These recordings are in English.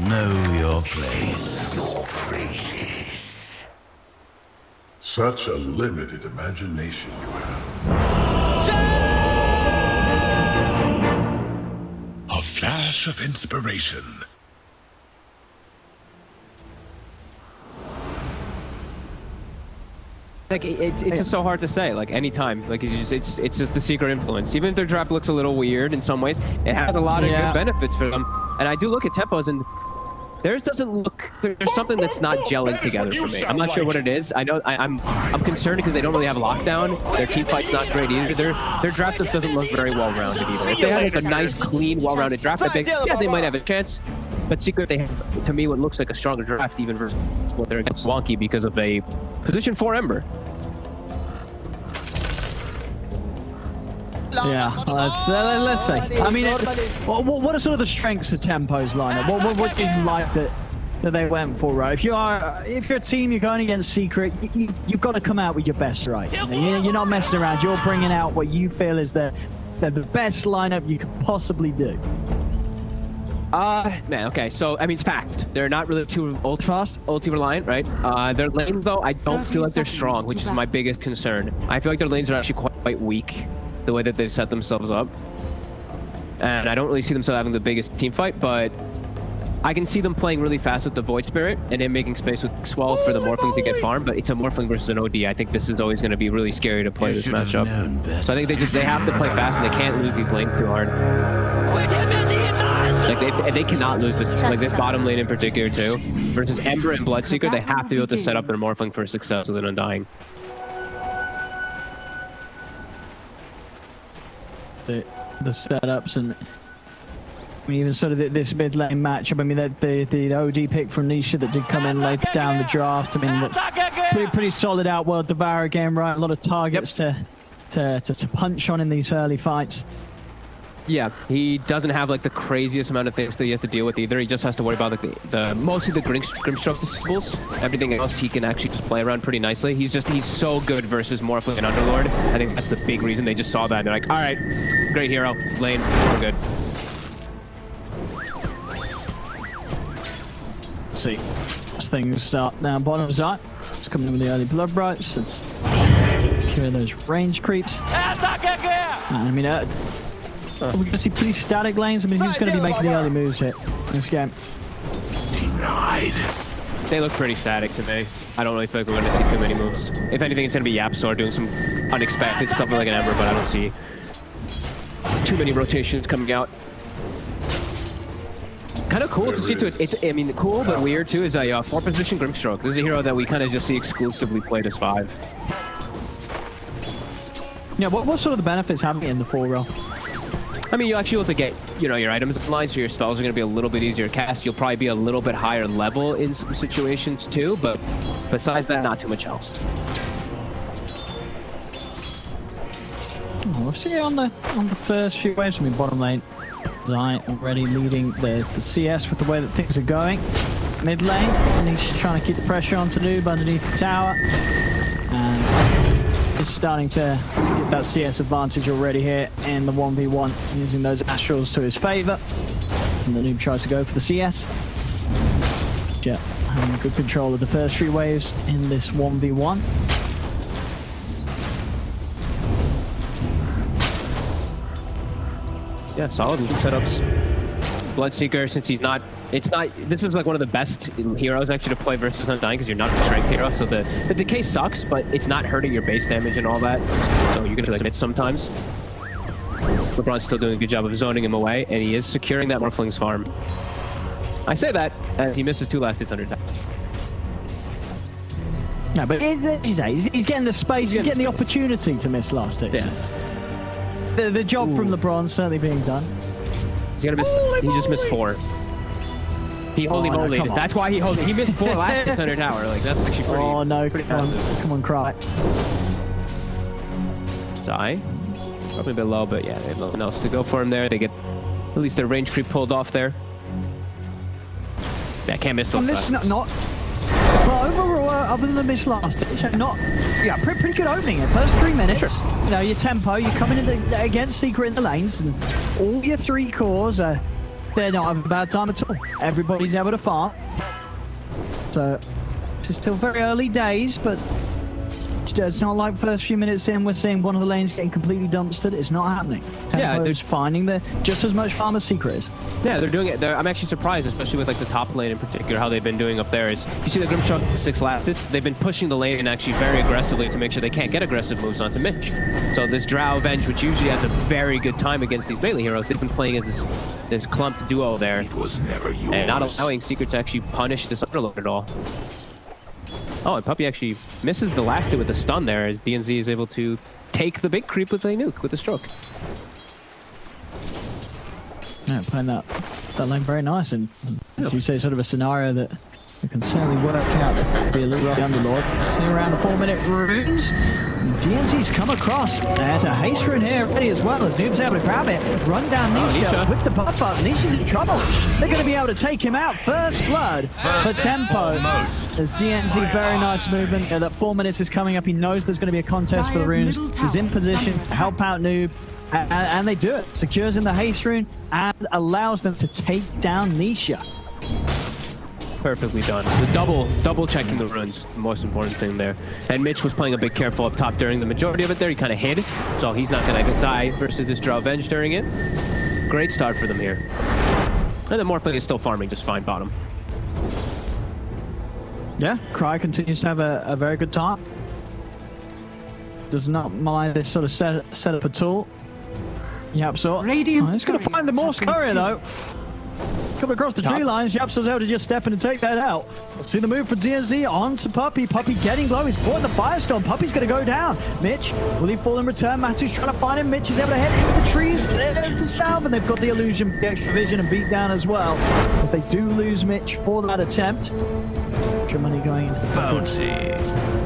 Know your place. Your praises. Such a limited imagination you have. A flash of inspiration. Like it's just so hard to say. Like anytime, like it's just the secret influence. Even if their draft looks a little weird in some ways, it has a lot of good benefits for them. And I do look at tempos, and theirs doesn't look. There's something that's not gelling together for me. I'm not sure what it is. I know I'm concerned because they don't really have lockdown. Their team fight's not great either. Their draft just doesn't look very well rounded either. If they had like a nice, clean, well-rounded draft, I think yeah they might have a chance. But Secret, they have, to me, what looks like a stronger draft even versus what they're against wonky because of a position 4 Ember. Yeah, let's see. I mean, what are sort of the strengths of Tempo's lineup? What do you like that they went for, right? If you're a team, you're going against Secret, you've got to come out with your best, right? You're not messing around. You're bringing out what you feel is the best lineup you could possibly do. Man, okay, so, I mean, it's fact. They're not really too ulti reliant, right? Their lanes, though, I don't feel like they're strong, which is my biggest concern. I feel like their lanes are actually quite weak, the way that they've set themselves up. And I don't really see themselves having the biggest team fight, but I can see them playing really fast with the Void Spirit and then making space with Swell for the Morphling to get farmed, but it's a Morphling versus an OD. I think this is always going to be really scary to play this matchup. So I think they have to play fast and they can't lose these lanes too hard. Like they cannot lose this, like this bottom lane in particular too. Versus Ember and Bloodseeker, they have to be able to set up their Morphling for success with an Undying. The setups and I mean, even sort of this mid lane matchup. I mean, the OD pick from Nisha that did come in later down the draft. I mean, pretty solid Outworld Devourer game, right? A lot of targets to punch on in these early fights. Yeah, he doesn't have like the craziest amount of things that he has to deal with either. He just has to worry about like mostly the Grimstroke disciples. Everything else he can actually just play around pretty nicely. He's so good versus Morphling and Underlord. I think that's the big reason they just saw that. They're like, all right, great hero, lane, we're good. Let's see, as things start now. Bottom side, it's coming in with the early blood rights. Let's clear those range creeps. I mean, we're going to see pretty static lanes. I mean, who's going to be making the early moves here in this game? Denied. They look pretty static to me. I don't really feel like we're going to see too many moves. If anything, it's going to be YapzOr doing some unexpected stuff like an Ember, but I don't see too many rotations coming out. Kind of cool to see too. I mean, cool but weird too is a 4-position Grimstroke. This is a hero that we kind of just see exclusively played as 5. Yeah, what sort of the benefits having it in the 4 role? I mean, you actually have to get, you know, your items in line, so your spells are going to be a little bit easier to cast. You'll probably be a little bit higher level in some situations too, but besides that, not too much else. We'll see on the first few waves. I mean, bottom lane, Zai already leading the CS with the way that things are going. Mid lane, Nisha trying to keep the pressure on to Noob underneath the tower, and is starting to get that CS advantage already here in the 1v1, using those Astrals to his favor. And the Noob tries to go for the CS. Jet having good control of the first 3 waves in this 1v1. Yeah, solid setups. Bloodseeker, since he's not, this is like one of the best heroes actually to play versus Undying because you're not the strength hero, so the decay sucks, but it's not hurting your base damage and all that, so you can like hit sometimes. LeBron's still doing a good job of zoning him away, and he is securing that Morphling's farm. I say that as he misses 2 last hits under attack. No, but he's getting the space, he's getting the opportunity to miss last hits. Yes. The job from LeBron certainly being done. He's gonna miss. He just missed 4. He holy moly! No, that's why he missed 4 last hits under tower. Like that's actually pretty. Oh no! Pretty come on, cry. Zai, probably a bit low, but yeah, they have nothing else to go for him there. They get at least their range creep pulled off there. Yeah, can't miss those. But overall, other than the miss last hit, pretty good opening in first 3 minutes. Sure. You know, your tempo, you're coming in against Secret in the lanes, and all your 3 cores are they're not having a bad time at all. Everybody's able to farm. So, it's still very early days, but it's not like first few minutes in we're seeing one of the lanes getting completely dumpstered. It's not happening. Yeah, they're finding just as much farm as Secret is. Yeah, they're doing it. I'm actually surprised, especially with like the top lane in particular, how they've been doing up there. Is you see the Grimstroke 6 last? They've been pushing the lane actually very aggressively to make sure they can't get aggressive moves onto Mitch. So this Drow Venge, which usually has a very good time against these melee heroes, they've been playing as this clumped duo there, It was never yours. and not allowing Secret to actually punish this Underlord at all. Oh, and Puppey actually misses the last hit with the stun there, as DNZ is able to take the big creep with a nuke, with a stroke. Yeah, playing that lane very nice, and as you say, sort of a scenario that we can certainly work out to be a little rough Underlord. See around the 4-minute runes. DNZ's come across. There's a haste rune here ready as well, as Noob's able to grab it. Run down Nisha with the buff up. Nisha's in trouble. They're going to be able to take him out. First blood for Tempo. There's DNZ, very nice movement. That 4 minutes is coming up. He knows there's going to be a contest for the runes. He's in position to help out Noob. And they do it. Secures in the haste rune and allows them to take down Nisha. Perfectly done. The double checking the runes, the most important thing there. And Mitch was playing a bit careful up top during the majority of it there. He kind of hid, so he's not going to die versus this Drow Venge during it. Great start for them here. And then Morphling is still farming just fine bottom. Yeah, Cry continues to have a very good time. Does not mind this sort of setup at all. Yapsor. He's going to find the Morse courier though. Coming across the tree lines, Yapsor's able to just step in and take that out. See the move for DNZ onto Puppey. Puppey getting low. He's caught in the firestorm. Puppey's going to go down. Mitch, will he fall in return? Matu's trying to find him. Mitch is able to head into the trees. There's the south, and they've got the illusion for the extra vision and beat down as well. If they do lose Mitch for that attempt, Germany going into the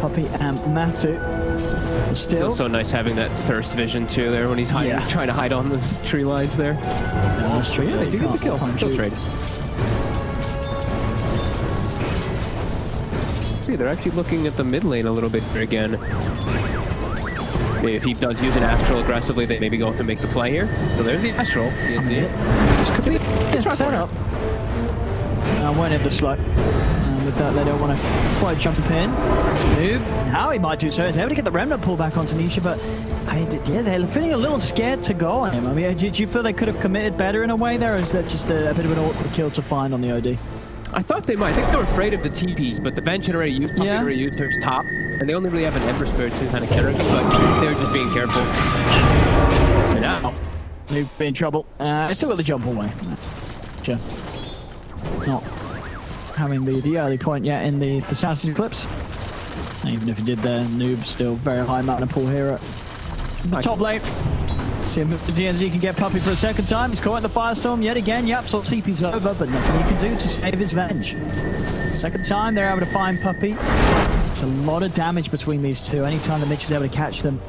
Puppey and Matu. Still, feels so nice having that thirst vision too there when he's hiding. He's trying to hide on the tree lines there. That's true. Yeah, they do get the kill. Kill trade. See, they're actually looking at the mid lane a little bit here again. Maybe if he does use an Astral aggressively, they maybe go to make the play here. So there's the Astral. You see it? This could be a setup. I went in the slow. With that, they don't want to quite jump in. Noob, now he might do so. He's able to get the remnant pull back onto Nisha, but yeah, they're feeling a little scared to go on him. I mean, did you feel they could have committed better in a way there, or is that just a bit of an awkward kill to find on the OD? I thought they might. I think they were afraid of the TPs, but the bench had already used, already used her top, and they only really have an Ember Spirit to kind of counter it, but they were just being careful. And now, Noob be in trouble. Still got the jump away. Sure. Not having the early point yet in the Sassy Eclipse. Even if he did there, Noob still very high mountain pool here at top lane. See if DNZ can get Puppey for a second time. He's caught in the firestorm yet again. Yep, so TP's over, but nothing he can do to save his Venge. Second time they're able to find Puppey. It's a lot of damage between these two. Anytime that Mitch is able to catch them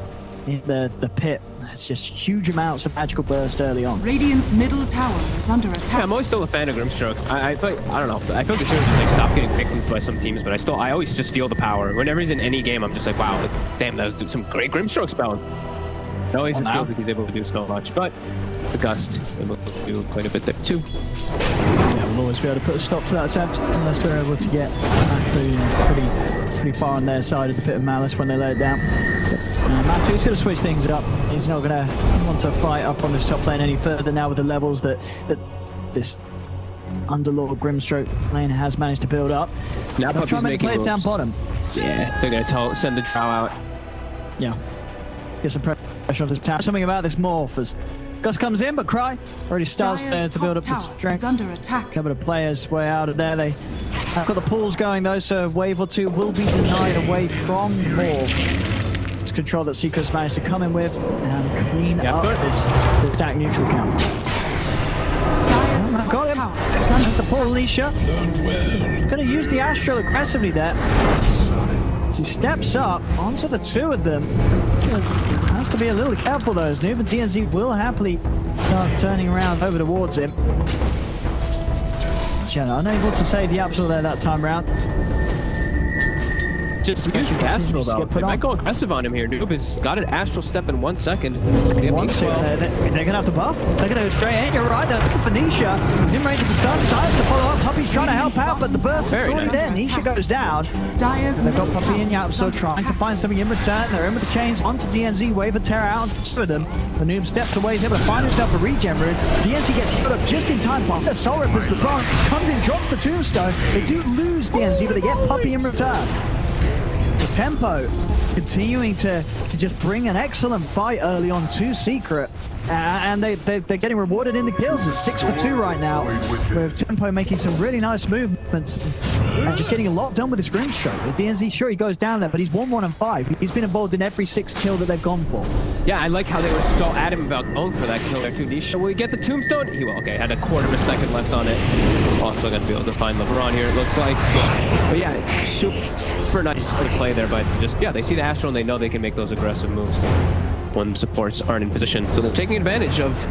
in the pit, it's just huge amounts of magical burst early on. Radiant's middle tower is under attack. Yeah, I'm always still a fan of Grimstroke. I feel like, I don't know. I feel like they should have just like stopped getting picked by some teams, but I always just feel the power. Whenever he's in any game, I'm just like, wow, like, damn, that was some great Grimstroke spells. I always feel like he's able to do so much, but the Gust able to do quite a bit there too. Yeah, we'll always be able to put a stop to that attempt unless they're able to get Matu pretty far on their side of the Pit of Malice when they lay it down. Matu's going to switch things up. He's not going to want to fight up on this top lane any further now with the levels that this Underlord Grimstroke lane has managed to build up. Now they'll try and make plays down bottom. Yeah, they're going to send the Drow out. Yeah. Get some pressure off this tower. Something about this morph as Gus comes in, but Cry already starts there to build up the strength. Under attack. Able to play his way out of there. They have got the pools going though, so a wave or two will be denied away from morph. It's control that Secret's managed to come in with and clean up this stack neutral count. Got him. The poor Nisha. Going to use the Astral aggressively there. He steps up onto the two of them. Has to be a little careful though, as Noob and DNZ will happily start turning around over towards him. Yeah, unable to save the Absol there that time round. just using Astral though. They might go aggressive on him here. Noob has got an Astral step in 1 second. They're going to have to buff. They're going to go straight in. You're right. They're looking for Nisha. He's in range of the stun. Size to follow up. Puppy's trying to help out, but the burst is already there. Nisha goes down. And they've got Puppy and Yapso trying to find something in return. They're in with the chains onto DNZ. Wave of Terror out for them. The Noob steps away. He's able to find himself a regen room. DNZ gets hit up just in time. The Soul Rip as the Bronx comes in, drops the tombstone. They do lose DNZ, but they get Puppy in return. The Tempo continuing to just bring an excellent fight early on to Secret. And they're getting rewarded in the kills. It's 6 for 2 right now, with Tempo making some really nice movements and just getting a lot done with his Grim Stroke. DNZ, sure, he goes down there, but he's 1-1 and 5. He's been involved in every 6 kill that they've gone for. Yeah, I like how they were so adamant about going for that kill there too. Nisha, will he get the tombstone? He will. Okay, had a quarter of a second left on it. Also gonna be able to find LeBron here, it looks like. But yeah, super nice play there, but just, yeah, they see the Astral and they know they can make those aggressive moves when supports aren't in position. So they're taking advantage of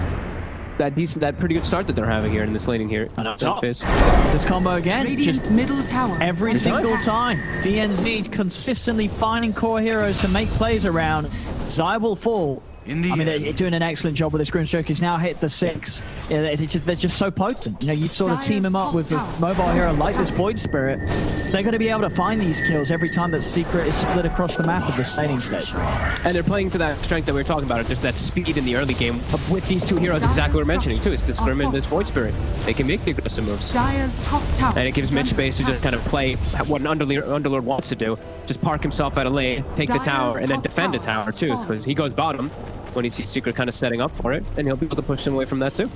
that pretty good start that they're having here in this laning here. This combo again, Radiant's just middle tower every single time. DNZ consistently finding core heroes to make plays around. Zai will fall. I mean, they're doing an excellent job with this Grimstroke. He's now hit the 6. They're just so potent. You know, you sort of team him up with a mobile hero like this Void Spirit. They're going to be able to find these kills every time that Secret is split across the map of the stadium stage. And they're playing to that strength that we were talking about, just that speed in the early game with these two heroes exactly what we're mentioning too. It's this Grim and this Void Spirit. They can make the aggressive moves. And it gives Mitch space to just kind of play what an Underlord wants to do. Just park himself at a lane, take the tower, and then defend the tower too, because he goes bottom when he sees Secret kind of setting up for it, and he'll be able to push him away from that too.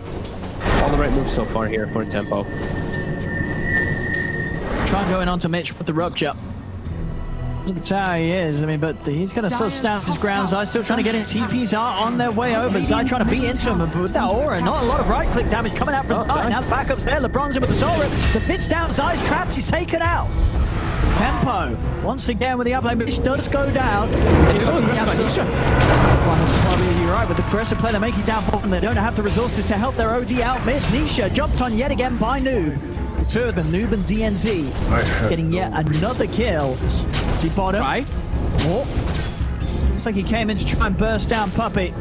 All the right moves so far here for Tempo. Try going on to Mitch with the rupture. The tower he is, I mean, but he's going to sort of stand his ground. Zai still trying to get in. TPs are on their way over. Zai trying to beat into him, but with that aura, not a lot of right-click damage coming out from Zai. Now the backup's there. LeBron's in with the Soul Rip. The Fit's down. Zai's trapped. He's taken out. Tempo once again with the uplane, but it does go down. You're right, with the aggressive play, they're making down bottom. They don't have the resources to help their OD out mid. Nisha jumped on yet again by Noob. Two of them, Noob and DNZ, getting yet another kill. See bottom. Right. Oh. Looks like he came in to try and burst down Puppy.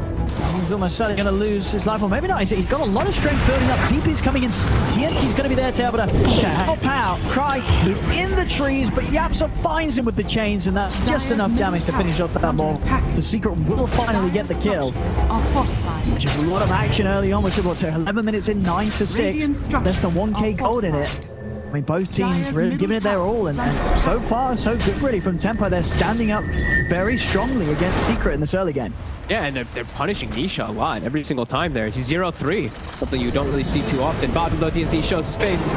He's almost certainly going to lose his life, or maybe not. He's got a lot of strength building up. TP's coming in. DNZ's going to be there to able to help out. Cry is in the trees, but Yapso finds him with the chains, and that's just enough damage to finish off that ball. The Secret will finally get the kill. Which is a lot of action early on. We're to 11 minutes in, 9 to 6. Less than 1k gold in it. I mean, both teams really giving it their all, and so far, so good really from Tempo. They're standing up very strongly against Secret in this early game. Yeah, and they're punishing Nisha a lot every single time there. He's 0-3, something you don't really see too often. Bottom though, DNZ shows his face.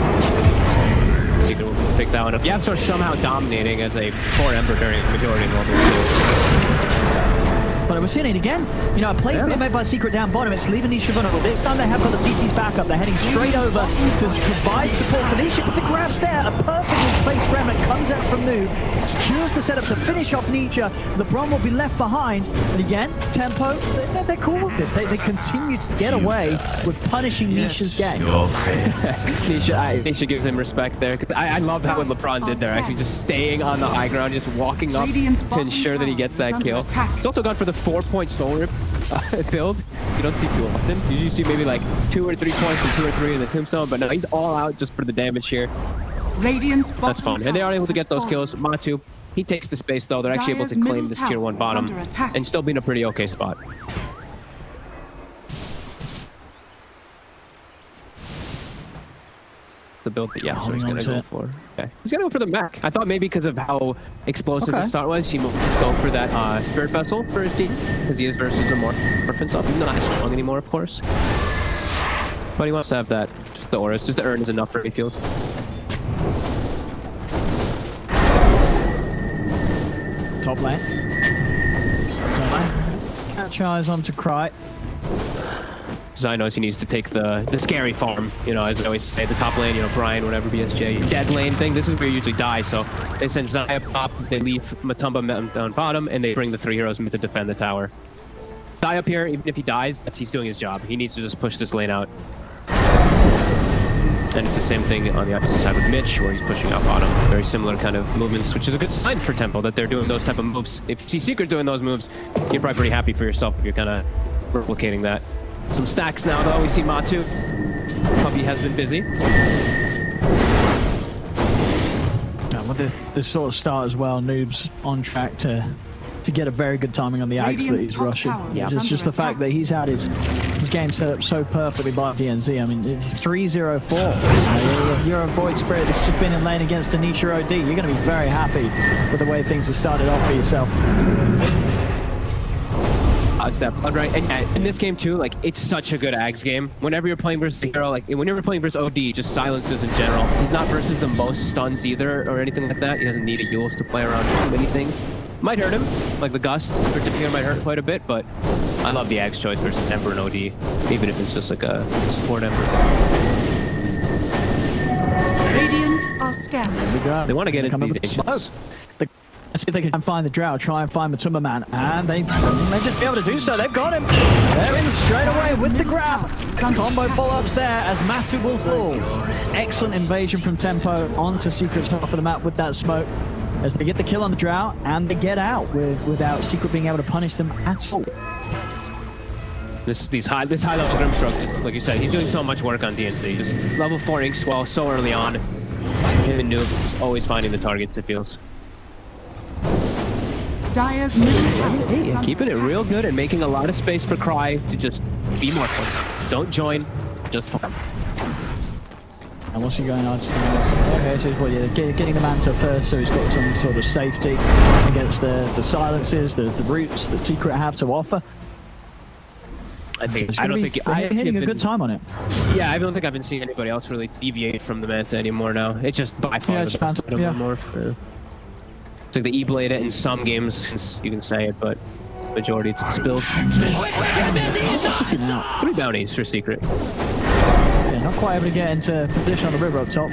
Secret will pick that one up. Yaps are somehow dominating as a core Ember during the majority of World War II. But we're seeing it again. You know, a play's being made by Secret down bottom. It's leaving Nisha vulnerable. This time they have got the DP's back up. They're heading straight over to provide support for Nisha. But the grab's there. A perfectly placed remnant comes out from Noob. Secures the setup to finish off Nisha. LeBron will be left behind. And again, Tempo, they're cool with this. They continue to get away with punishing Nisha's game. Nisha gives him respect there. I love how what LeBron did there. Actually just staying on the high ground, just walking up to ensure that he gets that kill. He's also gone for the 4-point Soul Rip build. You don't see too often. You usually see maybe like 2 or 3 points and 2 or 3 in the tombstone, but no, he's all out just for the damage here. That's fun. And they are able to get those kills. Matu, he takes the space though. They're actually able to claim this tier 1 bottom and still be in a pretty okay spot. The build that Yapso is going to go for. Okay. He's going to go for the mech. I thought maybe because of how explosive the start was, he might just go for that Spirit Vessel for his team, because he is versus the more orphan stuff. He's not as strong anymore, of course. But he wants to have that. Just the auras. Just the urn is enough for Mayfield. Top lane. Catch eyes onto Cry. Zai knows he needs to take the scary farm, you know, as I always say, the top lane, you know, Brian, whatever, BSJ, dead lane thing. This is where you usually die, so they send Zai up top, they leave Matumba down bottom, and they bring the 3 heroes to defend the tower. Zai up here, even if he dies, he's doing his job. He needs to just push this lane out. And it's the same thing on the opposite side with Mitch, where he's pushing out bottom. Very similar kind of movements, which is a good sign for Tempo that they're doing those type of moves. If you see Secret doing those moves, you're probably pretty happy for yourself if you're kind of replicating that. Some stacks now, though. We see Matu. Puppy has been busy. With the sort of start as well, Noob's on track to get a very good timing on the axe that he's rushing. Yeah. It's just the fact that he's had his game set up so perfectly by DNZ. I mean, it's 3-0-4. You're a Void Spirit that's just been in lane against a Nisha OD. You're going to be very happy with the way things have started off for yourself. It's that blood right, and in this game too, like it's such a good Ags game. Whenever you're playing versus a hero, like whenever you're playing versus OD, just silences in general. He's not versus the most stuns either or anything like that. He doesn't need a Yules to play around too many things. Might hurt him, like the Gust in particular might hurt quite a bit, but I love the Ags choice versus Ember and OD, even if it's just like a support Ember. Radiant are scanning. They want to get into these Ancients. Let's see if they can find the Drow, try and find Matuma Man, and they may just be able to do so. They've got him. They're in straight away with the grab. Combo follow-ups there as Matu will fall. Excellent invasion from Tempo onto Secret's top of the map with that smoke as they get the kill on the Drow and they get out without Secret being able to punish them at all. This high level Grimstroke, just like you said, he's doing so much work on DNC. Just level 4 Ink Swell so early on. Him and Noob just always finding the targets, it feels. Dire's middle tower is under Keeping it attack. real good and making a lot of space for Cry to just be more fun. Don't join, just farm. And what's he going on to? Okay, so well, yeah, getting the Manta first, so he's got some sort of safety against the silences, the roots that Secret have to offer. I don't think hitting a good time on it. Yeah, I don't think I've been seeing anybody else really deviate from the Manta anymore now. It's just by far the best item more. It's like the E-Blade it in some games, you can say it, but majority it's spilled. 3 bounties for Secret. Yeah, not quite able to get into position on the river up top.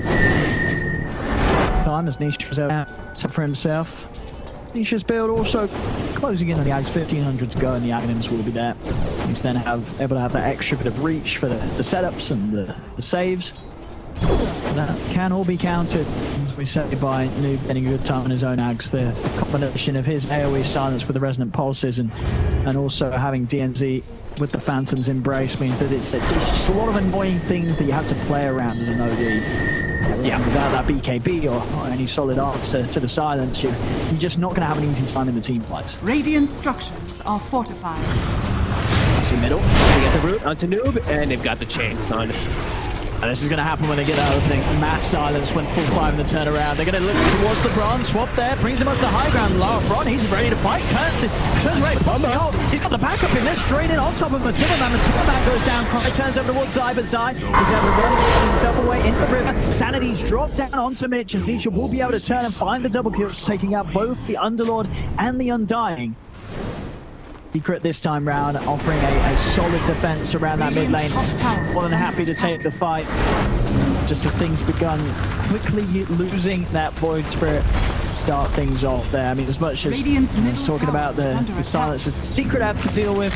Time as Nisha was out for himself. Nisha's build also closing in on the Ags, 1500 to go, and the Aghanims will be there. He's then able to have that extra bit of reach for the setups and the saves. That can all be countered, as we say, by Noob getting a good time on his own Ags. The combination of his AoE silence with the resonant pulses and also having DNZ with the Phantom's Embrace means that it's just a lot of annoying things that you have to play around as an OD. Yeah, without that BKB or any solid answer to the silence, you're just not going to have an easy time in the team fights. Radiant structures are fortified. See middle, they get the root onto Noob, and they've got the chains done. And this is going to happen when they get that opening. Mass silence when full 5 in the turnaround. They're going to look towards the bronze. Swap there. Brings him up to the high ground. Lara Fron, he's ready to fight. Turns right. He's got the backup in this. Straight in on top of Matuma Man. Matuma Man goes down. Cry turns over towards Zai, but Zai is able to run himself away into the river. Sanity's dropped down onto Mitch, and Nisha will be able to turn and find the double kills, taking out both the Underlord and the Undying. Secret this time round, offering a solid defense around that mid lane. More than happy to take the fight. Just as things begun quickly losing that Void Spirit to start things off there. I mean, as much as he's talking about the silences the Secret have to deal with,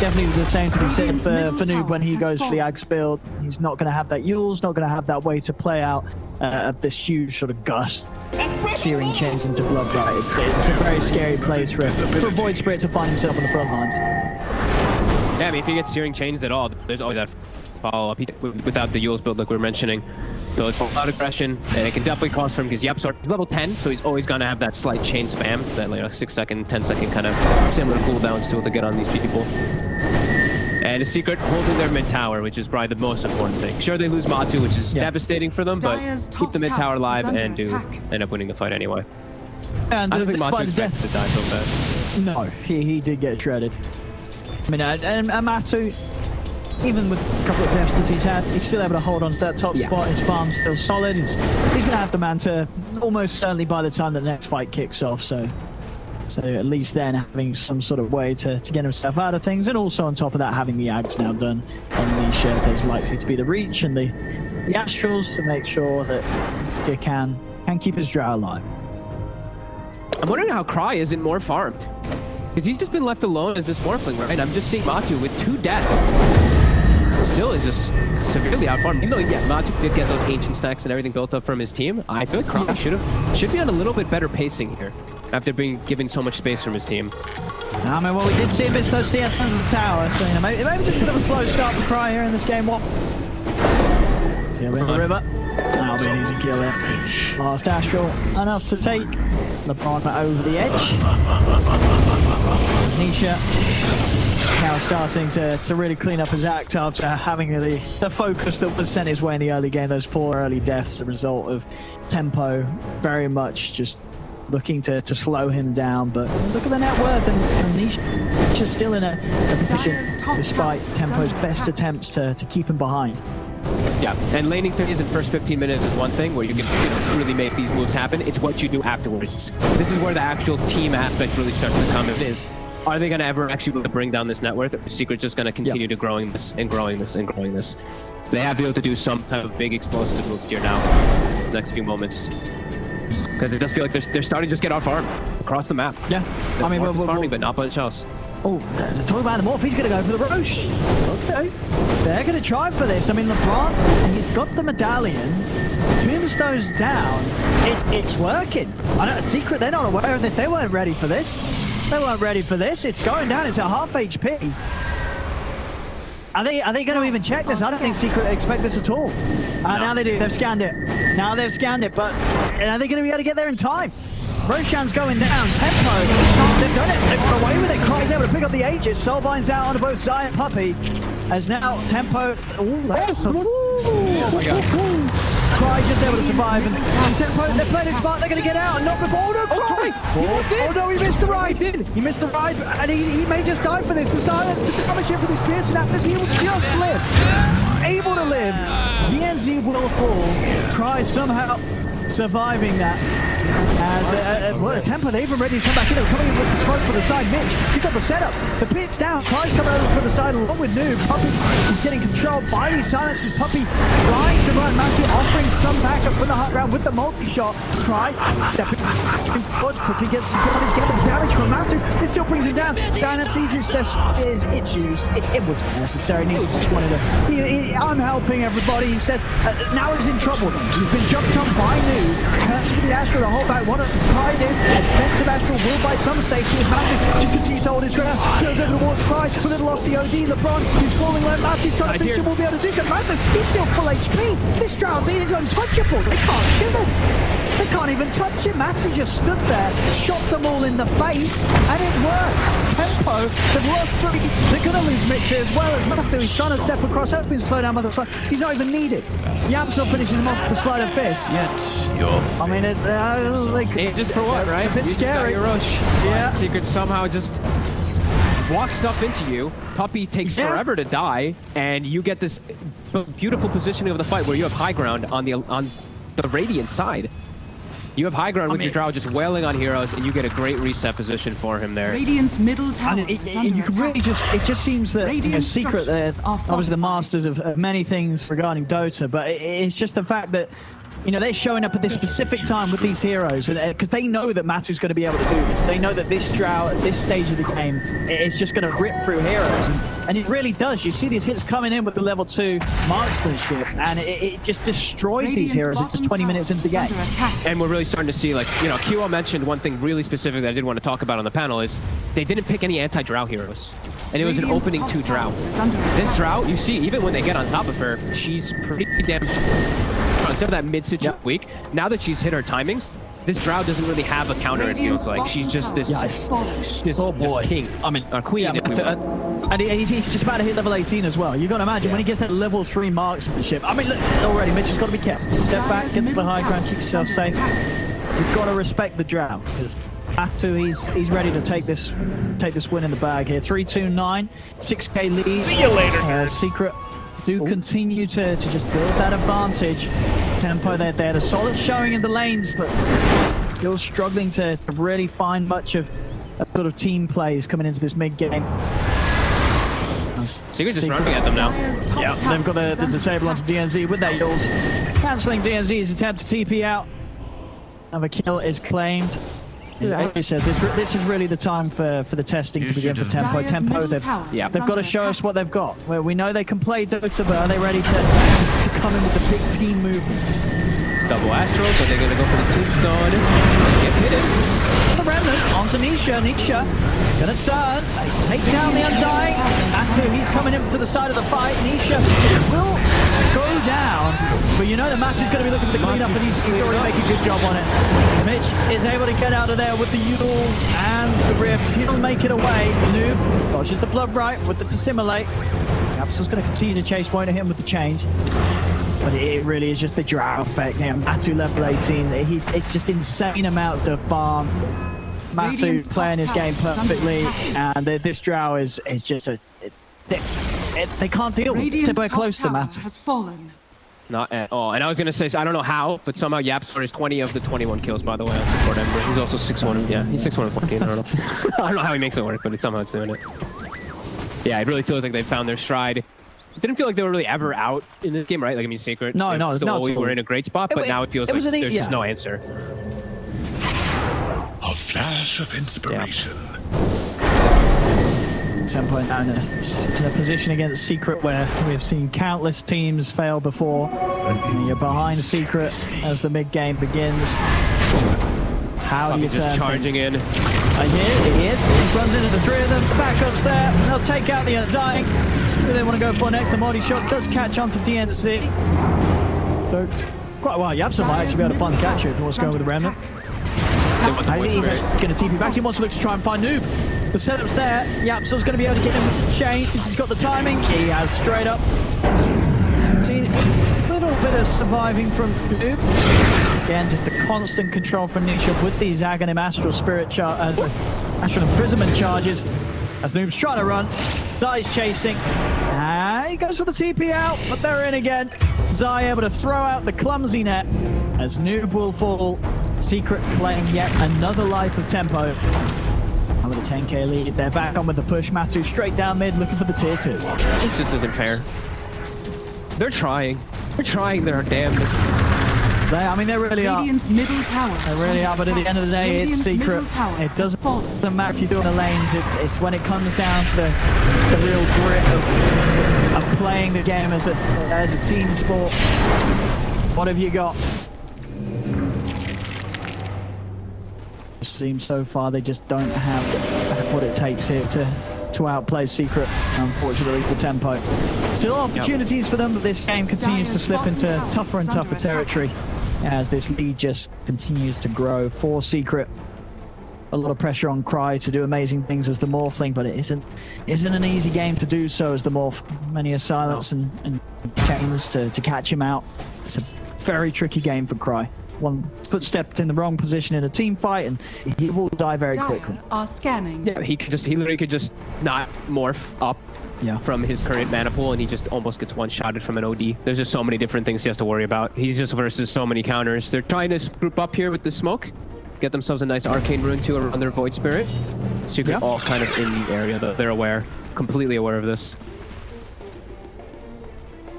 definitely the same to be said for Noob when he goes for the Ags build. He's not going to have that Yules, not going to have that way to play out this huge sort of gust. Searing chains into blood, right? It's a very scary place for a Void Spirit to find himself on the front lines. Yeah, I mean, if he gets Searing Chains at all, there's always that follow-up without the Yules build like we were mentioning. So it's a lot of aggression, and it can definitely cost for him because Yepsor is level 10, so he's always going to have that slight chain spam, that like 6-second, 10-second kind of similar cooldowns to get on these people. And a Secret holding their mid tower, which is probably the most important thing. Sure, they lose Matu, which is devastating for them, but keep the mid tower alive and do end up winning the fight anyway. And I don't think Matu expected to die so fast. No, he did get shredded. I mean, and Matu, even with a couple of deaths that he's had, he's still able to hold on to that top spot. His farm's still solid. He's going to have the Manta almost certainly by the time the next fight kicks off. So at least then having some sort of way to get himself out of things, and also on top of that having the Ags now done on Nisha, there's likely to be the reach and the Astrals to make sure that he can keep his Drow alive. I'm wondering how Cry isn't more farmed. Because he's just been left alone as this Morphling, right? I'm just seeing Matu with 2 deaths. still is just severely outfarmed. Even though, yeah, Magic did get those ancient stacks and everything built up from his team, I feel like Cry should be on a little bit better pacing here after being given so much space from his team. I mean, well, we did see a bit slow CS under the tower, so you know, maybe just a bit of a slow start for Cry here in this game. What? See him in the river. That'll be an easy kill there. Last Astral, enough to take LeBron over the edge. Nisha now starting to really clean up his act after having the focus that was sent his way in the early game. Those 4 early deaths, a result of Tempo very much just looking to slow him down. But look at the net worth, and Nisha's still in a position, despite Tempo's best attempts to keep him behind. Yeah, and laning threes in the first 15 minutes is one thing where you can really make these moves happen. It's what you do afterwards. This is where the actual team aspect really starts to come in. Are they going to ever actually be able to bring down this net worth, or is Secret just going to continue to growing this and growing this and growing this? They have to be able to do some type of big explosive moves here now, the next few moments. Because it does feel like they're starting to just get out farm across the map. Yeah, I mean, we're farming, but not much else. Oh, talk about the morph. He's going to go for the Roche. Okay. They're going to try for this. I mean, LeBron, he's got the medallion. Tombstone's down. It's working. I know, Secret, they're not aware of this. They weren't ready for this. They weren't ready for this. It's going down. It's at half HP. Are they going to even check this? I don't think Secret expect this at all. Now they do. They've scanned it. Now they've scanned it, but are they going to be able to get there in time? Roshan's going down. Tempo. They've done it. They've got away with it. Cry's able to pick up the Aegis. Soulbind's out on both Zai and Puppey. As now Tempo. Oh my god. Cry just able to survive. And Tempo, they're playing it smart. They're going to get out. And not before. Oh no, Cry. Oh no, he missed the ride. He missed the ride. And he may just die for this. The silence, the damage here for this piercing after he will just live. Able to live. DNZ will fall. Cry somehow surviving that. As Tempo, they're even ready to come back in. They're coming in with the smoke for the side. Mitch, he's got the setup. The pit's down. Cry's coming over for the side along with Noob. Puppey is getting controlled by these silences. Puppey trying to run Matthew, offering some backup from the hot round with the multi-shot. Cry stepping forward, quickly gets to his get the damage from Matthew. It still brings him down. Silence is used. It was necessary. He just wanted to. I'm helping everybody. He says now he's in trouble. He's been jumped on by Noob. Turns to the Astro. Hold back one of Cry's in. Defensive Astral will buy some safety. Matthew just continues to hold his ground. Turns over towards Cry. A little off the OD. LeBron is falling like Matthew. Trying to finish him. Will be able to do so. Matthew, he's still full HP. This Drown is untouchable. They can't kill him. They can't even touch him. Matthew just stood there, shot them all in the face, and it worked. Tempo, they've lost 3. They're going to lose Mitch as well as Matthew. He's trying to step across. That's been slowed down by the slide. He's not even needed. Yamsel finishes him off with the slide of fist. I mean, it's just for what, right? It's a bit scary. Yeah. Secret somehow just walks up into you. Puppey takes forever to die, and you get this beautiful positioning of the fight where you have high ground on the Radiant side. You have high ground with your Drow just wailing on heroes, and you get a great reset position for him there. Radiant's middle tower is under you can really it just seems that Secret, they're obviously the masters of many things regarding Dota, but it's just the fact that they're showing up at this specific time with these heroes, because they know that Matu's going to be able to do this. They know that this Drow at this stage of the game is just going to rip through heroes, and it really does. You see these hits coming in with the level 2 marksmanship, and it just destroys these heroes at just 20 minutes into the game. And we're really starting to see, like, QO mentioned one thing really specific that I did want to talk about on the panel is they didn't pick any anti-Drow heroes. And it was an opening 2 Drow. This Drow, you see, even when they get on top of her, she's pretty damn except for that mid-situation week. Now that she's hit her timings, this Drow doesn't really have a counter, it feels like. She's just this, just king. I mean, or queen. And he's just about to hit level 18 as well. You got to imagine when he gets that level 3 marksmanship. I mean, look, already Mitch has got to be careful. Step back, get to the high ground, keep yourself safe. You've got to respect the Drow, because Matu, he's ready to take this win in the bag here. 3-2-9, 6k lead. See you later, Secret do continue to just build that advantage. Tempo, they had a solid showing in the lanes, but still struggling to really find much of a sort of team plays coming into this mid game. Secret's just running at them now. Yeah, they've got the disable onto DNZ with their yulls. Cancelling DNZ's attempt to TP out. Another kill is claimed. As you said, this is really the time for the testing to begin for Tempo. Dire's Tempo, middle they've tower is got to under show us attack. what they've got. Where we know they can play Dota, but are they ready to come in with the big team movements? Double Astros, are they going to go for the tombstone? Get hidden. The Remnant onto Nisha. Nisha is going to turn, take down the Undying. Atu, he's coming in to the side of the fight. Nisha will go down, but you know that Matt is going to be looking for the cleanup, and he's already making a good job on it. Mitch is able to get out of there with the Yules and the Rift. He'll make it away. Noob dodges the Blood Right with the Dissimulate. Capsule's going to continue to chase, won't hit him with the chains. But it really is just the drought effect. Yeah, Matu level 18. It's just insane amount of farm. Matu playing his game perfectly, and this drow is just they can't deal with it. We're close to Matu. Has fallen. Not at all. And I was going to say, I don't know how, but somehow Yapsor is 20 of the 21 kills, by the way, on support Ember. He's also 6-1. Yeah, he's 6-1 and 14. I don't know. I don't know how he makes it work, but somehow it's doing it. Yeah, it really feels like they found their stride. It didn't feel like they were really ever out in this game, right? Like, I mean, Secret. No. We were in a great spot, but now it feels like there's just no answer. A flash of inspiration. Tempo now in a position against Secret where we've seen countless teams fail before. And you're behind Secret as the mid game begins. How do you turn? Charging in. He is. He runs into the three of them. Backups there. They'll take out the Undying. Who they want to go for next? The Moldy shot does catch onto DNC. So quite a while. Yapsa might actually be able to find the catcher if he wants to go with the Remnant. He's going to TP back. He wants to look to try and find Noob. The setup's there. Yapsa's going to be able to get him changed. He's got the timing. He has straight up. Seen a little bit of surviving from Noob. Again, just the constant control from Nisha with these Aghanim Astral Spirit Astral Imprisonment charges. As Noob's trying to run, Zai's chasing. He goes for the TP out, but they're in again. Zai able to throw out the clumsy net as Noob will fall. Secret playing yet another life of Tempo. And with a 10k lead, they're back on with the push. Matu straight down mid, looking for the tier 2. This just isn't fair. They're trying. They're trying their damnedest. I mean, they really are. Radiant's middle tower. They really are, but at the end of the day, it's Secret. It doesn't matter if you do it in the lanes. It's when it comes down to the real grit of playing the game as a team sport. What have you got? It seems so far they just don't have what it takes here to outplay Secret, unfortunately, for Tempo. Still opportunities for them, but this game continues to slip into tougher and tougher territory as this lead just continues to grow for Secret. A lot of pressure on Cry to do amazing things as the Morphling, but it isn't an easy game to do so as the Morph. Many a silence and chains to catch him out. It's a very tricky game for Cry. One footstep in the wrong position in a team fight and he will die very quickly. Are scanning. Yeah, he literally could just not morph up from his current mana pool, and he just almost gets one-shotted from an OD. There's just so many different things he has to worry about. He's just versus so many counters. They're trying to group up here with the smoke, get themselves a nice arcane rune too around their Void Spirit. Secret all kind of in the area though. They're aware, completely aware of this.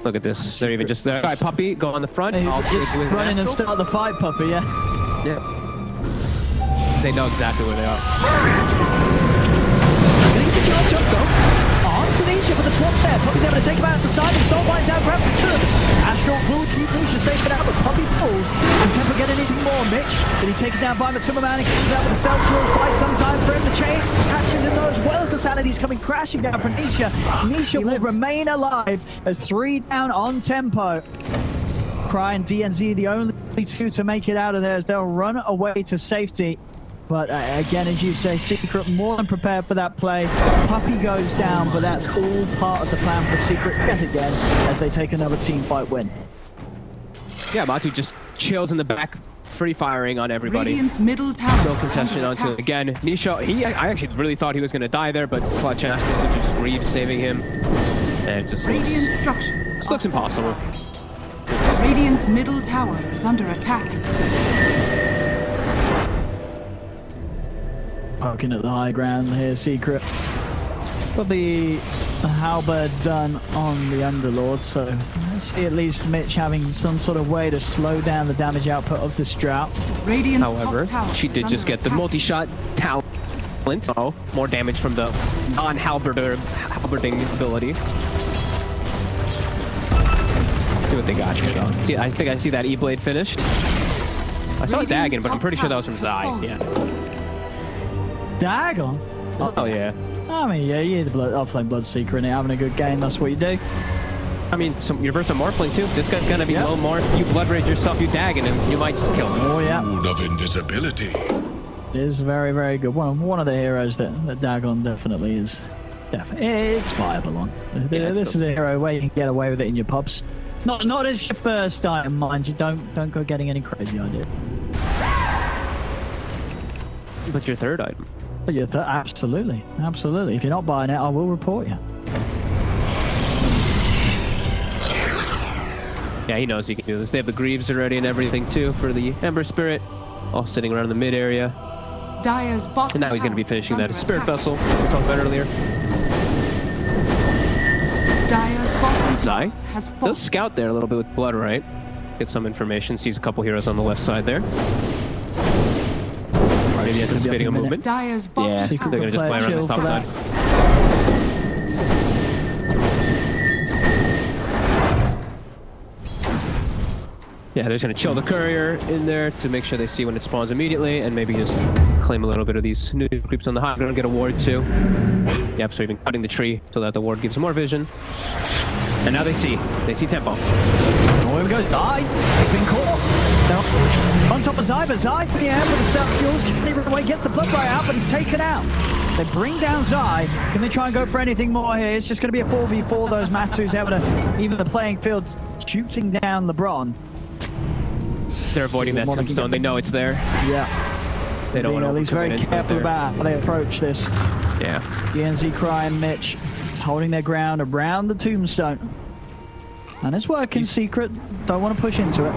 Look at this. They're even just there. All right, Puppy, go on the front. Just run in and start the fight, Puppy, yeah. They know exactly where they are. Getting the charge up, though. On to Nisha for the swap there. Puppy's able to take him out to the side and Soul Binds out, grab the two. Astral will keep Nisha safe for now, but Puppy falls. Can Tempo get anything more, Mitch? Then he takes down by Matuma Man and comes out with a self-kill. Buys some time for him. The chains catches him though, as well as the sanity's coming crashing down from Nisha. Nisha will remain alive as 3 down on Tempo. Cry and DNZ the only two to make it out of there as they'll run away to safety. But again, as you say, Secret more than prepared for that play. Puppy goes down, but that's all part of the plan for Secret yet again as they take another team fight win. Yeah, Matu just chills in the back, free firing on everybody. Radiant's middle tower. No concession onto it. Again, Nisha, I actually really thought he was going to die there, but Clutch Astrals just Greaves saving him. And it just looks impossible. Radiant's middle tower is under attack. Poking at the high ground here, Secret. Got the halberd done on the Underlord, so see at least Mitch having some sort of way to slow down the damage output of this drought. Radiant's However, top tower she is did just under get the attack. multi-shot talent. So more damage from the non-halberding ability. Let's see what they got here, though. See, I think I see that E-Blade finished. I saw a Radiant's Dagon, but I'm pretty sure that was from Zai. top Yeah. Dagon? Oh, yeah. I mean, yeah, you're playing Bloodseeker and having a good game. That's what you do. I mean, you're versus a Morphling, too. This guy's gonna be low Morph. You Blood Rage yourself, you Dagon, and you might just kill him. Oh, yeah. Mood of invisibility. It is very, very good. One of the heroes that Dagon definitely is. It's viable on. This is a hero where you can get away with it in your pubs. Not as your first item, mind you. Don't go getting any crazy idea. But your third item. But your absolutely. If you're not buying it, I will report you. Yeah, he knows he can do this. They have the Greaves already and everything, too, for the Ember Spirit. All sitting around the mid area. Dire's bottom And now he's going to be tower finishing is that under Spirit attack. Vessel we talked about earlier. Dire's bottom Zai tower has fallen. does scout there a little bit with Blood, right? Get some information. Sees a couple heroes on the left side there. Maybe anticipating a movement. Dire's bottom Yeah, tower they're going to just play around this Chill top for side. that. Yeah, they're just going to chill the courier in there to make sure they see when it spawns immediately and maybe just claim a little bit of these new creeps on the high ground, get a ward too. Yep, so even cutting the tree so that the ward gives more vision. And now they see tempo. Oh, here we go. Zai. He's been caught. Now, on top of Zai, but Zai in the air with the self fuels. Can't run away. Gets the blood right out, but he's taken out. They bring down Zai. Can they try and go for anything more here? It's just going to be a 4v4. Those Matu's able to even the playing field shooting down LeBron. They're avoiding that tombstone. They know it's there. Yeah. They don't want to At least very careful about how they approach this. Yeah. DNZ crying Mitch holding their ground around the tombstone. And it's working secret. Don't want to push into it.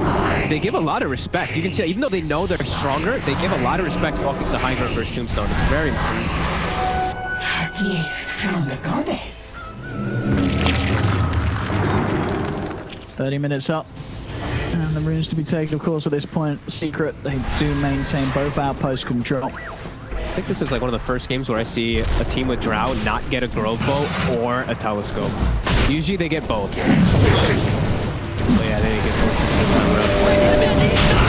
They give a lot of respect. You can see, even though they know they're stronger, they give a lot of respect walking the high ground versus tombstone. It's very important. A gift from the goddess. 30 minutes up. And the runes to be taken, of course, at this point. Secret, they do maintain both outpost control. I think this is like one of the first games where I see a team with Drow not get a Grove Bow or a Telescope. Usually they get both. So yeah, they didn't get both.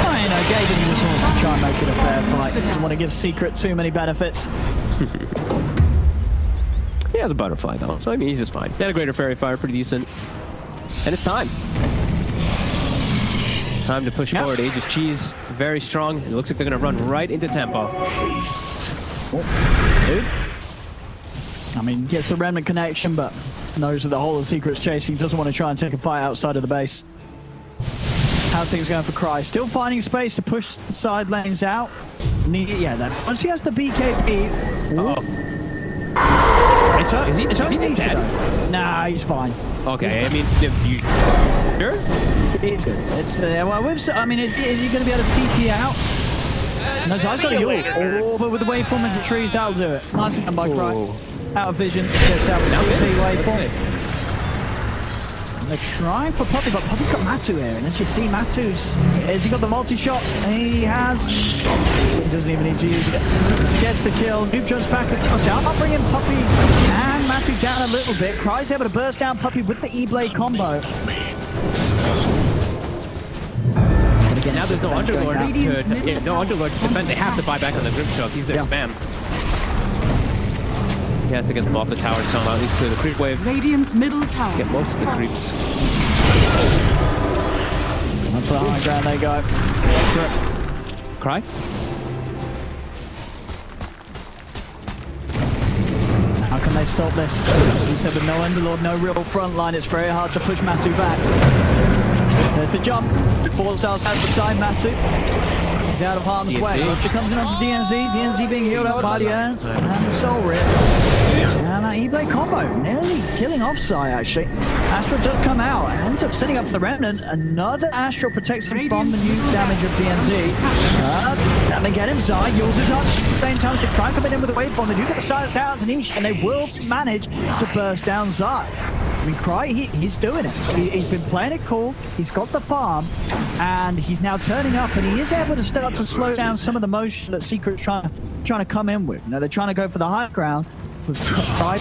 I know, Gaben just wants to try and make it a fair fight. Doesn't want to give Secret too many benefits. He has a butterfly though, so I mean he's just fine. They had a greater fairy fire, pretty decent. And it's time. Time to push forward. Aegis Cheese, very strong. It looks like they're gonna run right into tempo. Dude. I mean, gets the remnant connection, but knows that the whole of Secret's chasing. Doesn't want to try and take a fight outside of the base. How's things going for Cry? Still finding space to push the side lanes out. Yeah, then once he has the BKB. It's Is he just dead? Nah, he's fine. Okay, I mean, if you sure? He's good. It's well, I mean, is he going to be able to TP out? No, so I've got a ult. Oh, but with the waveform in the trees, that'll do it. Nice done by Cry. Out of vision, gets out with TP waveform. They're trying for Puppy, but Puppy's got Matu here, and as you see, has he got the multi-shot? He has. He doesn't even need to use it. Gets the kill. Noob jumps back and goes down. I'll bring in Puppy and Matu down a little bit. Cry's able to burst down Puppy with the E-Blade combo. Now there's no Underlord to defend. They have to buy back on the Grip Choke. He's their spam. He has to get them off the tower somehow, at least clear the creep wave. Radiant's middle tower. Get most of the creeps. That's the high ground they go. Cry? How can they stop this? As you said, with no Underlord, no real front line, it's very hard to push Matu back. There's the jump. Falls outside the side, Matu. He's out of harm's way. Rupture comes in onto DNZ. DNZ being healed up by the Urn. And the Soul Rip. And that E-Blade combo nearly killing off Sai, actually. Astral does come out and ends up setting up for the Remnant. Another Astral protects him from the new damage of DNZ. And they get him. Sai uses up at the same time to try and come in with a waveform. They do get silenced out to Nisha, and they will manage to burst down Zai. I mean, Cry, he's doing it. He's been playing it cool. He's got the farm, and he's now turning up, and he is able to start to slow down some of the motion that Secret's trying to come in with. You know, they're trying to go for the high ground. With Cry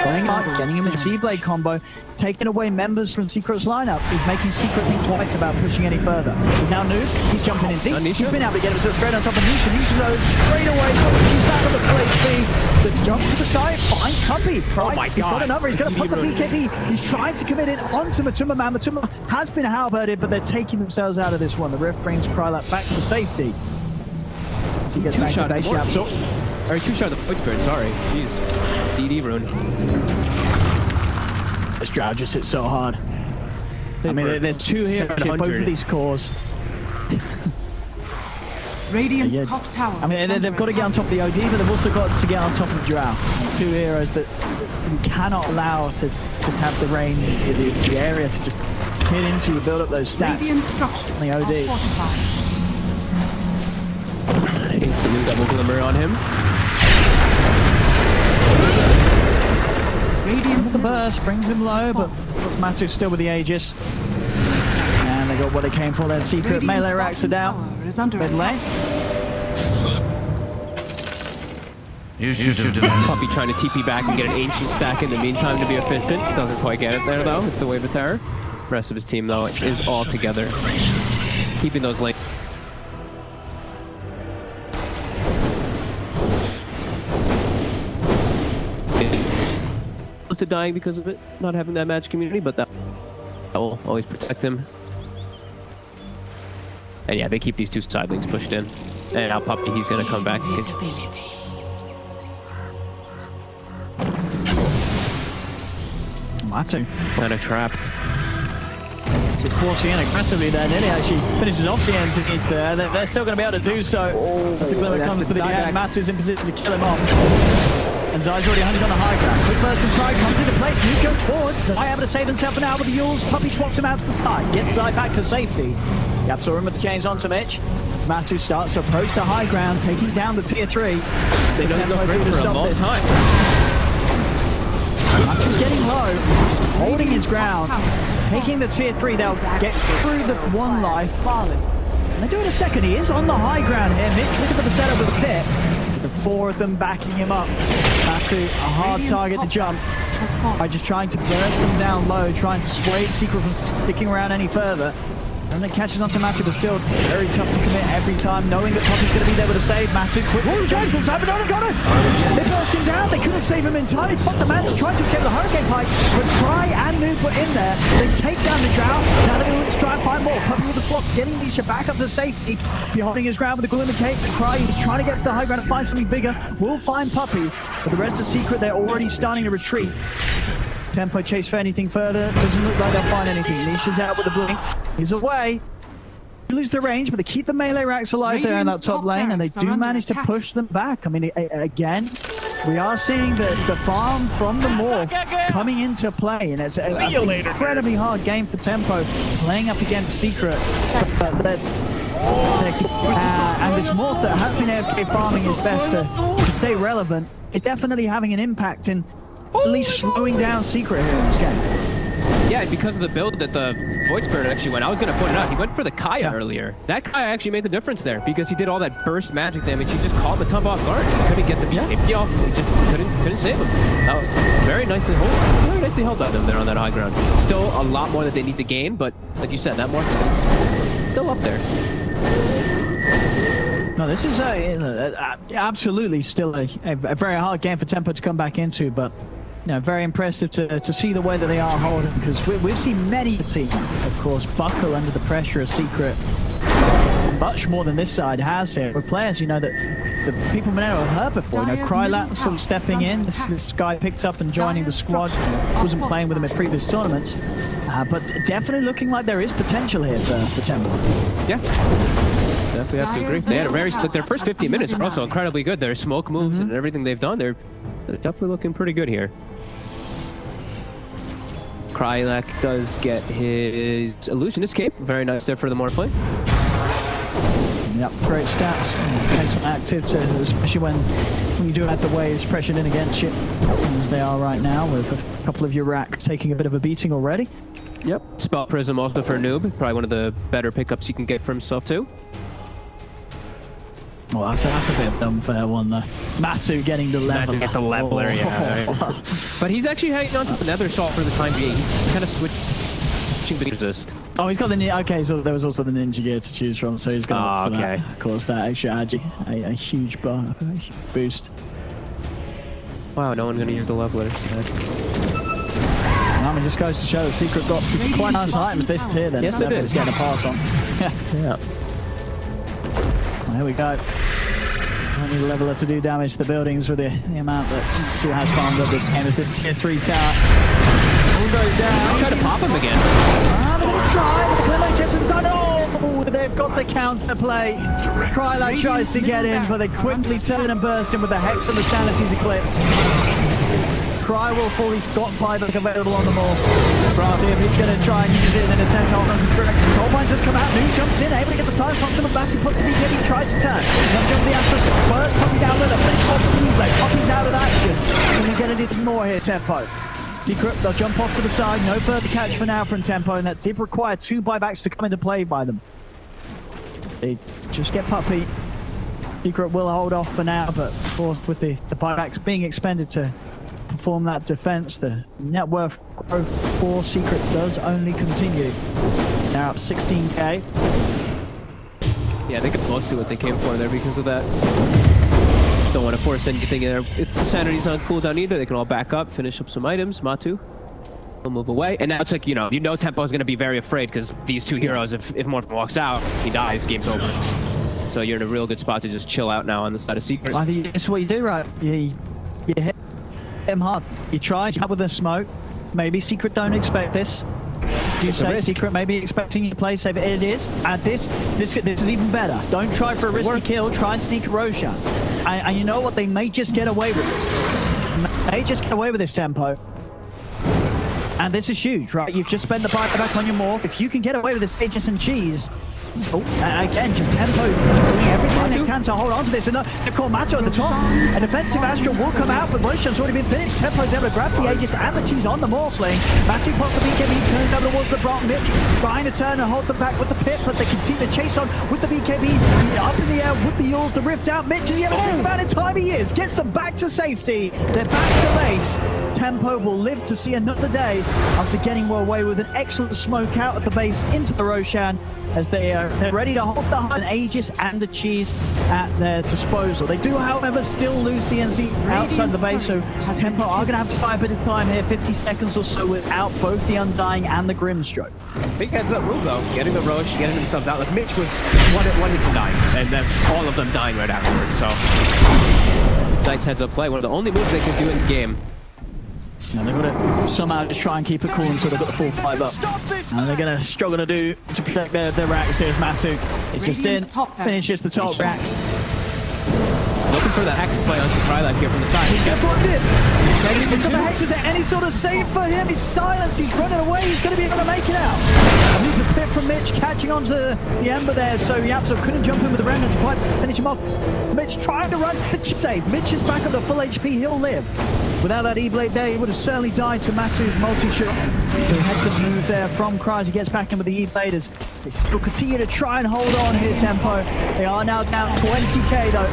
going up, getting him in Z-Blade combo, taking away members from Secret's lineup. He's making Secret think twice about pushing any further. But now Noob, he's jumping in deep. He's been able to get himself straight on top of Nisha. Nisha's straight away. She's back on the plate. Let's jump to the side, finds Puppy. Oh my God. He's got another. He's going to put the BKB. He's trying to commit it onto Matuma Man. Matuma has been halberded, but they're taking themselves out of this one. The Rift brings Krylat back to safety. As he gets back to base. Or two-shot the Void Spirit, sorry. Jeez. DD rune. This drought just hit so hard. I mean, there's two here in both of these cores. Radiant's top tower. I mean, they've got to get on top of the OD, but they've also got to get on top of the Drow. Two heroes that you cannot allow to just have the range, the area to just hit into, build up those stats. Radiant structures on the OD. Instantly double glimmer on him. Radiant's the burst brings him low, but Matu's still with the Aegis. And they got what they came for. Their secret melee racks are down. Mid lane. Puppy trying to TP back and get an ancient stack in the meantime to be efficient. Doesn't quite get it there though. It's the Wave of Terror. The rest of his team though is all together, keeping those lanes. To dying because of it, not having that match community, but that will always protect him. And yeah, they keep these two side lanes pushed in. And now Puppy, he's gonna come back. Matu kind of trapped. Forcing in aggressively there, nearly actually finishes off the NCT there. They're still going to be able to do so. As the Glimmer comes to the end, Matu's in position to kill him off. And Zai's already hunted on the high ground. Quick burst from Pride comes into place. New jumps forward. Zai able to save himself now with the Yules. Puppy swaps him out to the side. Gets Zai back to safety. Yapsaw in with the chains onto Mitch. Matu starts to approach the high ground, taking down the tier 3. They don't go for a long time. Matu's getting low, just holding his ground, taking the tier 3. They'll get through the one life. And they're doing a second. He is on the high ground here. Mitch looking for the setup with the pit. The 4 of them backing him up. Matu, a hard target to jump. By just trying to burst them down low, trying to sway Secret from sticking around any further. And it catches onto Matu, but still very tough to commit every time, knowing that Puppy's going to be there with a save. Matu, quick jump from side, but no, they got it! They burst him down, they couldn't save him entirely. Pop the man to try to escape the Hurricane Pike, but Cry and Noob were in there. They take down the Drow. Now they're going to try and find more. Puppy with the swap, getting Nisha back up to safety. Be holding his ground with the Glimmer Cape. Cry is trying to get to the high ground and find something bigger. Will find Puppy, but the rest of Secret, they're already starting to retreat. Tempo chase for anything further. Doesn't look like they'll find anything. Nisha's out with the blink. He's away. Lose the range, but they keep the melee racks alive there in that top lane, and they do manage to push them back. I mean, again, we are seeing the farm from the Morph coming into play, and it's an incredibly hard game for Tempo, playing up against Secret. And this Morph that has been AFK farming his best to stay relevant is definitely having an impact in at least slowing down Secret here in this game. Yeah, and because of the build that the Void Spirit actually went, I was going to point it out, he went for the Kaya earlier. That Kaya actually made the difference there because he did all that burst magic damage. He just caught Matuma off guard. He couldn't get the TMP off. He just couldn't save him. That was very nicely held by them there on that high ground. Still a lot more that they need to gain, but like you said, that Morphin is still up there. No, this is absolutely still a very hard game for Tempo to come back into, but very impressive to see the way that they are holding, because we've seen many teams, of course, buckle under the pressure of Secret much more than this side has here. With players, that the people may not have heard before. Krylat sort of stepping in. This guy picked up and joining the squad. Wasn't playing with them at previous tournaments, but definitely looking like there is potential here for Tempo. Yeah. Definitely have to agree. They had their first 15 minutes are also incredibly good. Their smoke moves and everything they've done, they're definitely looking pretty good here. Krylat does get his Illusion Escape. Very nice there for the Morphling. Yep, great stats. Excellent active, especially when you do have the waves pressured in against you, as they are right now, with a couple of your racks taking a bit of a beating already. Yep. Spell Prism also for Noob. Probably one of the better pickups you can get for himself, too. Well, that's a bit of an unfair one, though. Matsu getting the leveler. Matsu gets a leveler, yeah. Right. But he's actually hanging on to the Nether Salt for the time being. He's kind of switching between resist. Oh, he's got the okay. So there was also the ninja gear to choose from, so he's got that. Of course, that extra agi, a huge boost. Wow, no one's gonna use the leveler. I mean, just goes to show the Secret got quite nice items this tier. Then yes, they did. Getting a pass on. Yeah. Well, here we go. Only leveler to do damage to the buildings with the amount that Matsu has farmed up this game. As this tier 3 tower will go down. Try to pop him again. They're going to try with the Clement Jetson on. Oh, they've got the counter play. Krylak tries to get in, but they quickly turn and burst him with the Hex and the Sanity's Eclipse. Cry will fall, he's got buyback available on the mall. Brasi, if he's going to try and use it in an attempt to hold on to the direct. Soulbind does come out, New jumps in, able to get the silence off to the back, he puts the BKB, tries to turn. Now jump the Astros, first Poppy down with a flinch off the blade, Poppy's out of action. Can we get anything more here, Tempo? Decrypt, they'll jump off to the side, no further catch for now from Tempo, and that did require 2 buybacks to come into play by them. They just get Puppy. Decrypt will hold off for now, but of course with the buybacks being expended to perform that defense, the net worth growth for Secret does only continue. Now up 16k. Yeah, they got mostly what they came for there because of that. Don't want to force anything in there. If the Sanity's on cooldown either, they can all back up, finish up some items. Matu will move away. And now it's like, you know Tempo's going to be very afraid because these 2 heroes, if Morphin walks out, he dies, game's over. So you're in a real good spot to just chill out now on the side of Secret. I think that's what you do, right? You hit him hard. You try to with the smoke. Maybe Secret don't expect this. Do you say Secret maybe expecting you to play safe? It is. And this is even better. Don't try for a risky kill. Try and sneak a Roshan. And you know what? They may just get away with this. May just get away with this Tempo. And this is huge, right? You've just spent the buyback on your morph. If you can get away with this Aegis and cheese. Oh, again, just Tempo doing everything they can to hold on to this. And they've called Mato at the top. A defensive Astral will come out, but Roshan's already been finished. Tempo's able to grab the Aegis and the cheese on the Morphling. Mato pops the BKB, turns over towards the Bron. Mitch trying to turn and hold them back with the pit, but they continue to chase on with the BKB. Up in the air with the Yules, the rift out. Mitch is the amount of time he is. Gets them back to safety. They're back to base. Tempo will live to see another day after getting away with an excellent smoke out at the base into the Roshan, as they're ready to hold the an Aegis and the cheese at their disposal. They do, however, still lose DNC outside the base, so Tempo are going to have to fight a bit of time here, 50 seconds or so without both the Undying and the Grimstroke. Big heads up move though, getting the Roche, getting themselves out. Like Mitch was one hit from dying, and then all of them dying right afterwards, so nice heads up play. One of the only moves they can do in the game. Now they've got to somehow just try and keep it cool until they've got the full 5 up. And they're going to struggle to protect their racks here as Matu. It's just in, finishes the top racks. Looking for the Hex play onto Krylak here from the side. He gets one in. He's got the Hex. Is there any sort of save for him? He's silenced. He's running away. He's going to be able to make it out. I need the pit from Mitch catching onto the Ember there, so Yapso couldn't jump in with the Remnant to quite finish him off. Mitch trying to run. Save. Mitch is back up to full HP. He'll live. Without that E-Blade there, he would have certainly died to Matu's multi-shot. So he had to move there from Kryze. He gets back in with the E-Blade as they still continue to try and hold on here, Tempo. They are now down 20k though.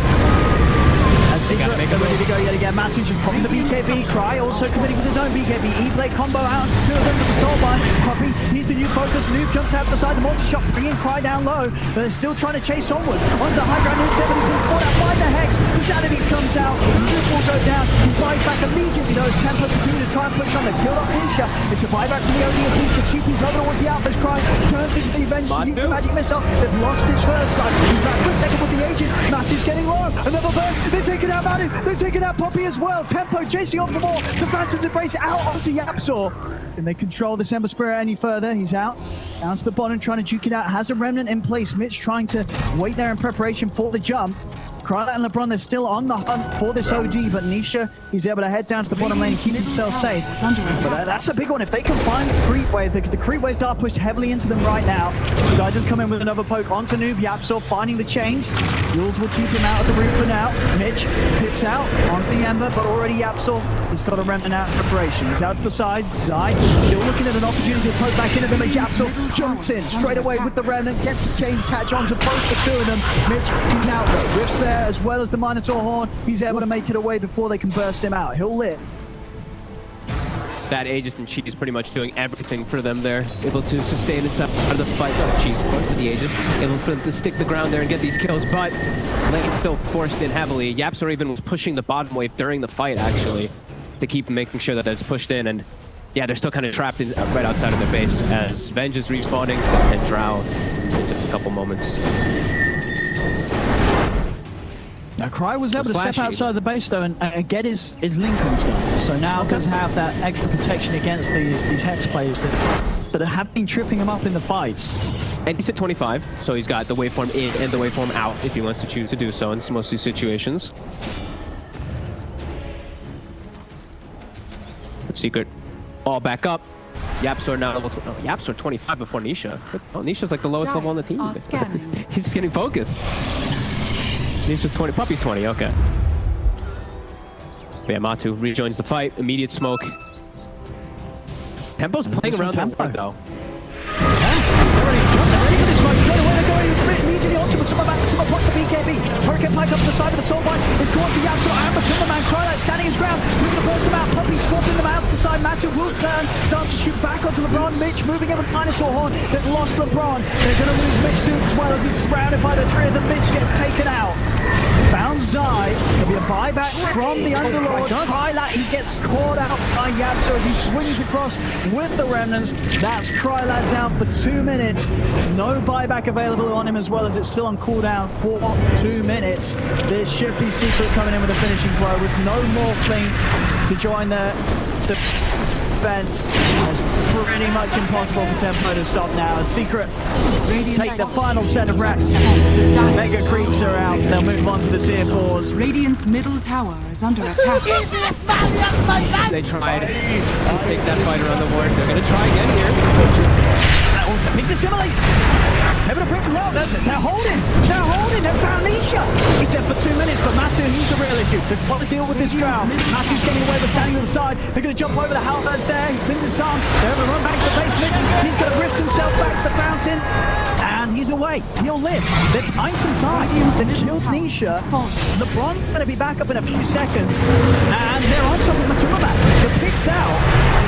As Secret, they're ready to go yet again. Matu just popping the BKB. Cry also committing with his own BKB. E-Blade combo out. 2 of them with the Soulbind. Puppy needs the new focus. Noob jumps out the side. The multi-shot bringing Cry down low. But they're still trying to chase onwards. On the high ground, Noob's definitely been caught out by the Hex. The Sanity's comes out. Noob will go down. He flies back immediately though. Tempo continue to try and push on. They kill off Nisha. It's a buyback from the OD of Nisha. Cheapy's over towards the Alpha's Cry. Turns into the Avenge to use the magic missile. They've lost his first life. He's back for a second with the Aegis. Matu's getting low. Another burst. They've taken out Matu. They've taken out Poppy as well. Tempo chasing off the ball. The Phantom Embrace out onto Yapsaw. Can they control this Ember Spirit any further? He's out. Down to the bottom, trying to juke it out. Has a Remnant in place. Mitch trying to wait there in preparation for the jump. Krylak and LeBron, they're still on the hunt for this OD, but Nisha He's able to head down to the bottom lane and keep himself safe. Is under But attack. that's a big one. If they can find the creep wave, the creep waves are pushed heavily into them right now. Guy just come in with another poke onto Noob. Yapsor finding the chains. Yules will keep him out of the room for now. Mitch picks out onto the Ember, but already Yapsor has got a remnant out in preparation. He's out to the side. Zai still looking at an opportunity to poke back into them as Yapsor jumps in straight away with the remnant, gets the chains catch on to both the two of them. Mitch, he's out though. Rift's there as well as the Minotaur Horn. He's able to make it away before they can burst him out. He'll live. That Aegis and Cheese pretty much doing everything for them there. Able to sustain inside of the fight. Not Cheese, but the Aegis. Able for them to stick the ground there and get these kills, but Lane's still forced in heavily. Yapsor even was pushing the bottom wave during the fight, actually, to keep making sure that that's pushed in. And yeah, they're still kind of trapped in, right outside of their base as Venge is respawning and Drow in just a couple moments. Now, Cry was able to step outside the base, though, and get his link on stuff. So now does have that extra protection against these Hex players that have been tripping him up in the fights. And he's at 25, so he's got the waveform in and the waveform out if he wants to choose to do so in most of these situations. Secret all back up. Yapsor now level Yapsor 25 before Nisha. Oh, Nisha's like the lowest level on the team. He's just getting focused. Nisha's 20, Puppy's 20, okay. But yeah, Matu rejoins the fight, immediate smoke. Tempo's playing around Tempo though. They're ready for this fight. Straight away, they're going immediately onto the Summer back. Summer blocks the BKB. Hurricane Pike up to the side of the Soul Bind. It's gone to Yapsor and the Timberman. Crylight standing his ground. Looking to burst them out. Puppy swapping them out to the side. Matu will turn. Starts to shoot back onto LeBron. Mitch moving in with Minotaur Horn. They've lost LeBron. They're going to lose Mitch soon as well as he's surrounded by the three of them. Mitch gets taken out. Found Zai. There'll be a buyback from the Underlord. Crylight, he gets caught out by Yapsor as he swings across with the remnants. That's Crylight down for 2 minutes. No buyback available on him as well as it's still on cooldown for 2 minutes. This should be Secret coming in with a finishing blow with no more fling to join the defense. It's pretty much impossible for Tempo to stop now as Secret take the final set of racks. Mega creeps are out. They'll move on to the tier 4s. Radiant's middle tower is under attack. They tried to take that fight around the board. They're going to try again here. That was a big dissimilate. Able to break the wall. They're holding. They're holding. They've found Nisha. He's dead for 2 minutes, but Matu, he's the real issue. They've got to deal with this drow. Matu's getting away, but standing to the side. They're going to jump over the halberds there. He's been disarmed. They're going to run back to the basement. He's going to rift himself back to the fountain. And he's away. He'll live. They're buying some time. They've killed Nisha. LeBron's going to be back up in a few seconds. And they're on top of Matumba. The picks out.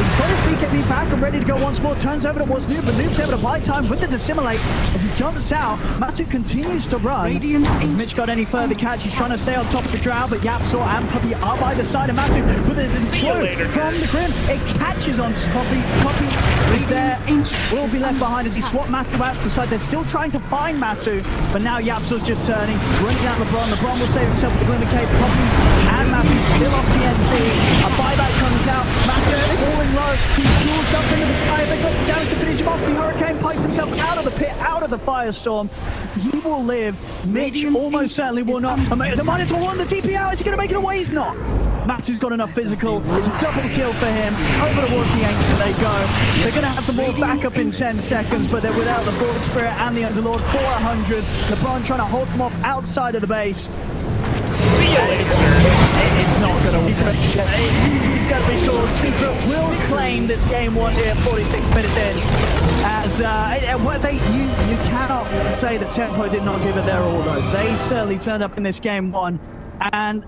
He's got his BKB back and ready to go once more. Turns over towards Noob, but Noob's able to buy time with the Dissimilate as he jumps out. Matu continues to run. Has Mitch got any further catch? He's trying to stay on top of the Drow, but Yapsor and Puppy are by the side of Matu with a slow from the Grim. It catches on Puppy. Puppy is there. Will be left behind as he swapped Matu out to the side. They're still trying to find Matu, but now Yapsor's just turning, running out LeBron. LeBron will save himself with the Glimmer Cave. Puppy and Matu still off TNC. A buyback comes out. Matu falling low. He fuels up into the sky. They got down to finish him off. The Hurricane pikes himself out of the pit, out of the firestorm. He will live. Mitch almost certainly will not. The Minotaur won the TP out. Is he going to make it away? He's not. Matu's got enough physical. It's a double kill for him. Over towards the Ancient they go. They're going to have to move back up in 10 seconds, but they're without the Broad Spirit and the Underlord for 100. LeBron trying to hold them off outside of the base. It's not going to work. He's going to be short. Secret will claim this game 1 here, 46 minutes in. As you cannot say that Tempo did not give it their all, though. They certainly turned up in this game 1. And